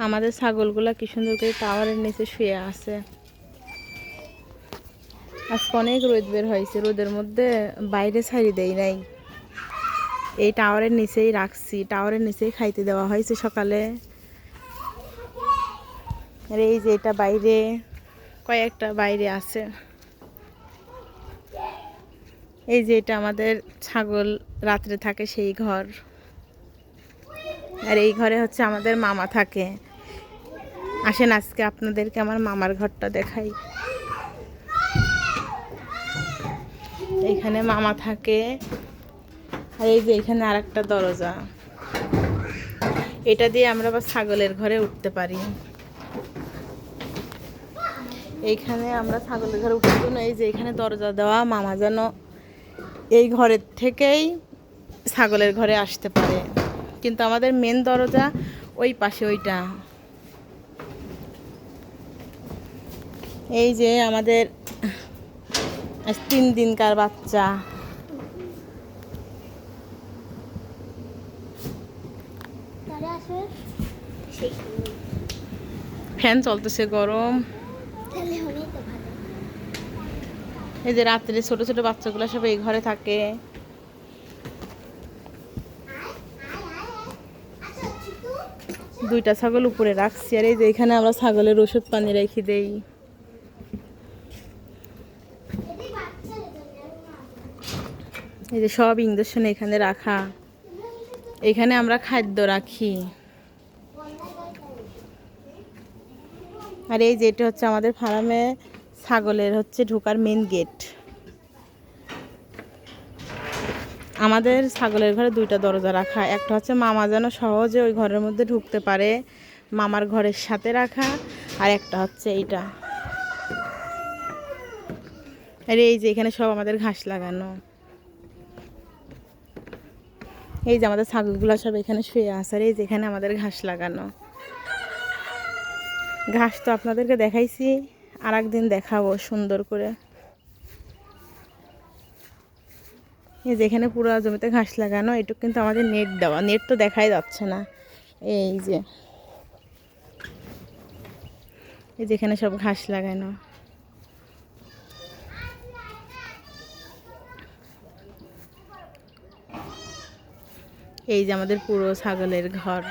আমাদের ছাগলগুলা কি সুন্দর করে টাওয়ারের নিচে শুয়ে আছে। আজকে অনেক রোদ বের হয়েছে, রোদের মধ্যে বাইরে ছাড়ি দেই নাই, এই টাওয়ারের নিচেই রাখছি, টাওয়ারের নিচেই খাইতে দেওয়া হয়েছে সকালে। আর এই যে এটা বাইরে, কয়েকটা বাইরে আছে। এই যে এটা আমাদের ছাগল রাত্রে থাকে সেই ঘর। আর এই ঘরে হচ্ছে আমাদের মামা থাকে। আসেন আজকে আপনাদেরকে আমার মামার ঘরটা দেখাই। এইখানে মামা থাকে। আর এই যে এখানে আর একটা দরজা, এটা দিয়ে আমরা আবার ছাগলের ঘরে উঠতে পারি। এইখানে আমরা ছাগলের ঘরে উঠার জন্য এই যে এখানে দরজা দেওয়া, মামা যেন এই ঘরের থেকেই ছাগলের ঘরে আসতে পারে। কিন্তু আমাদের মেন দরজা ওই পাশে, ওইটা। এই যে আমাদের 3 দিনকার বাচ্চা। ফ্যান চলতেছে, গরম। এই যে রাত্রে ছোট ছোট বাচ্চাগুলো সব এই ঘরে থাকে। দুইটা ছাগল উপরে রাখছি। আর এই যে এখানে আমরা ছাগলের ওষুধ পানি রেখে দেই। এই যে সব ইঞ্জেকশন এখানে রাখা। এখানে আমরা খাদ্য রাখি। আর এই যে এটা হচ্ছে আমাদের ফার্মে ছাগলের হচ্ছে ঢোকার মেন গেট। আমাদের ছাগলের ঘরে 2টা দরজা রাখা, একটা হচ্ছে মামা যেন সহজে ওই ঘরের মধ্যে ঢুকতে পারে, মামার ঘরের সাথে রাখা। আর একটা হচ্ছে এইটা। আর এই যে এখানে সব আমাদের ঘাস লাগানো। এই যে আমাদের ছাগলগুলো সব এখানে শুয়ে আছে। আর এই যে এখানে আমাদের ঘাস লাগানো। ঘাস তো আপনাদেরকে দেখাইছি, আর একদিন দেখাবো সুন্দর করে। এই যে এখানে পুরো জমিতে ঘাস লাগানো, এটুকু কিন্তু আমাদের নেট দেওয়া, নেট তো দেখাই যাচ্ছে না। এই যে এখানে সব ঘাস লাগানো। এই যে আমাদের পুরো ছাগলের ঘর।